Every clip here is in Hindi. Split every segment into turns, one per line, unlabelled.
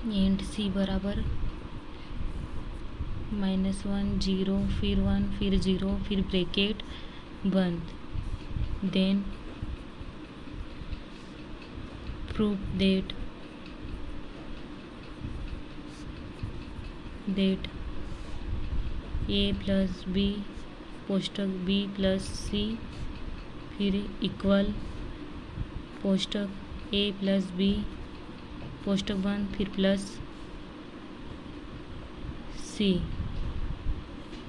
एंड सी बराबर -1 0 फिर 1 फिर 0 फिर ब्रैकेट बंद। Then prove that A plus B कोष्टक बी प्लस सी फिर इक्वल कोष्टक ए प्लस बी कोष्टक बंद फिर प्लस सी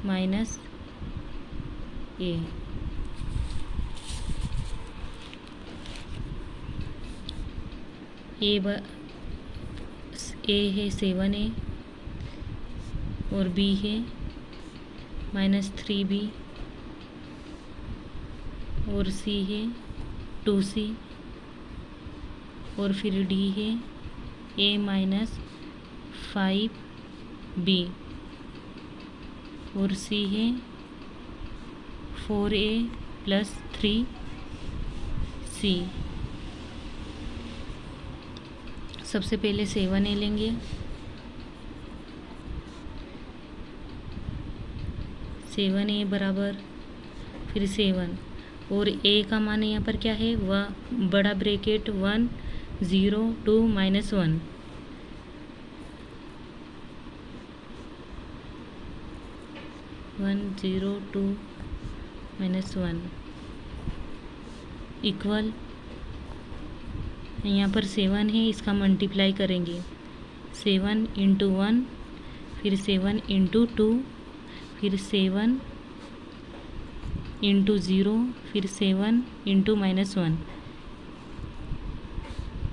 माइनस ए। ए है 7a और बी है -3b और सी है 2c और फिर डी है a -5b और सी है 4a + 3c। सबसे पहले 7a लेंगे। 7a बराबर फिर 7 और a का मान यहाँ पर क्या है, वह बड़ा ब्रैकेट 1 0 2 -1 1 0 2 -1 इक्वल यहाँ पर 7 है, इसका मल्टीप्लाई करेंगे 7 × 1 फिर 7 × 2 फिर 7 × 0 फिर 7 × -1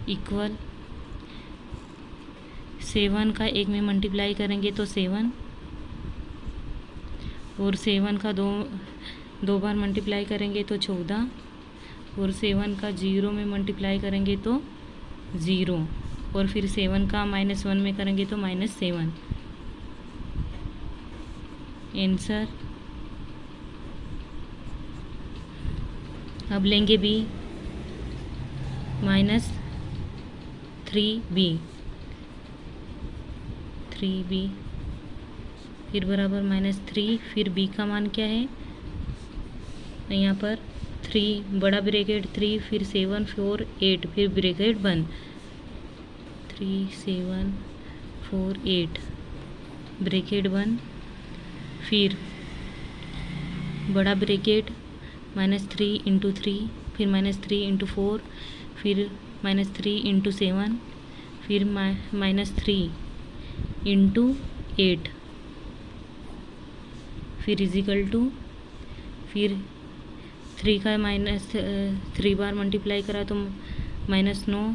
इक्वल 7 का 1 में मल्टीप्लाई करेंगे तो 7 और 7 का दो बार मल्टीप्लाई करेंगे तो 14 और 7 का 0 में मल्टीप्लाई करेंगे तो 0 और फिर 7 का -1 में करेंगे तो -7। आंसर अब लेंगे b -3b फिर बराबर -3 फिर b का मान क्या है, यहाँ पर 3 बड़ा ब्रैकेट 3 फिर 7 4 8 फिर ब्रैकेट बंद 3 7 4 8 ब्रैकेट बंद फिर बड़ा ब्रैकेट -3 × 3 फिर -3 × 4 फिर -3 × 7 फिर -3 × 8 फिर इजिकल टू फिर 3 का -3 बार मल्टीप्लाई करा तो -9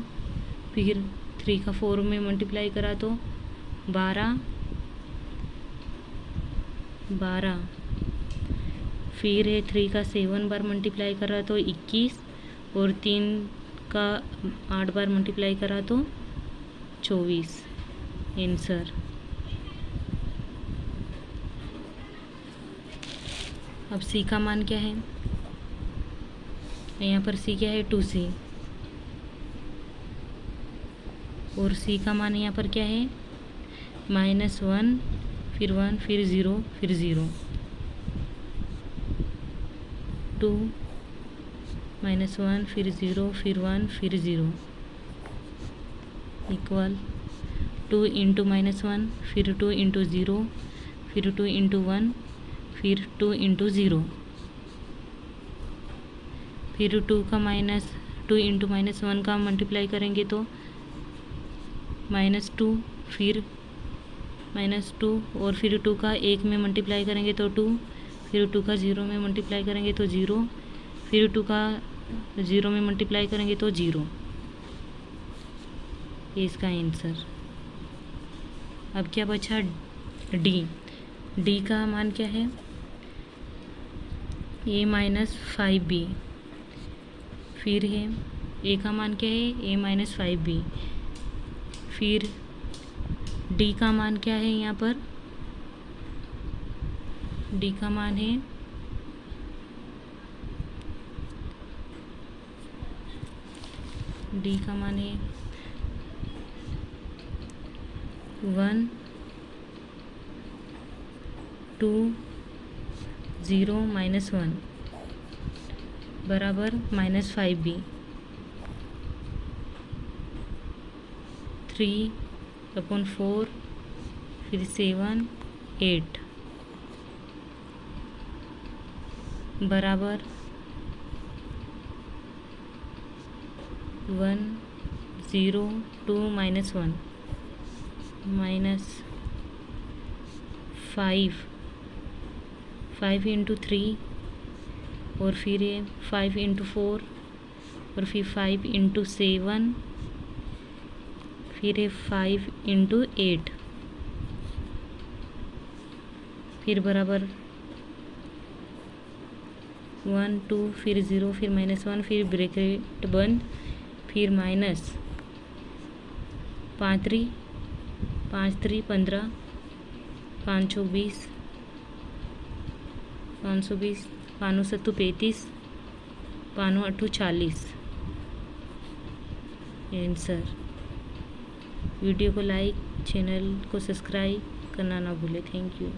फिर 3 का 4 में मल्टीप्लाई करा तो 12 फिर है 3 का 7 बार मल्टीप्लाई करा तो 21 और 3 का 8 बार मल्टीप्लाई करा तो 24। आंसर अब सी का मान क्या है, यहाँ पर सी क्या है 2c और सी का मान यहाँ पर क्या है -1 फिर 1 फिर 0 फिर 0 2 -1 फिर 0 फिर 1 फिर 0 इक्वल 2 × -1 फिर 2 × 0 फिर 2 × 1 फिर 2 × 0 फिर 2 × -1 का मल्टीप्लाई करेंगे तो -2 फिर -2 और फिर 2 का 1 में मल्टीप्लाई करेंगे तो 2 फिर 2 का 0 में मल्टीप्लाई करेंगे तो 0 फिर 2 का 0 में मल्टीप्लाई करेंगे तो 0। ये इसका आंसर। अब क्या बचा डी का मान क्या है a -5b फिर है a का मान क्या है a -5b फिर d का मान क्या है, यहाँ पर d का मान है 1 2 0 -1 बराबर -5b। 3/4 फिर 7 8 बराबर 1 0 2 -1 -5 इंटू 3 और फिर ये 5 इंटू 4 और फिर 5 इंटू 7 फिर ये 5 इंटू 8 फिर बराबर 1 2 फिर 0 फिर -1 फिर ब्रैकेट बंद फिर माइनस 5 3 15 5 20 520 5 7 35 5 8 40 आंसर। वीडियो को लाइक चैनल को सब्सक्राइब करना ना भूले। Thank you.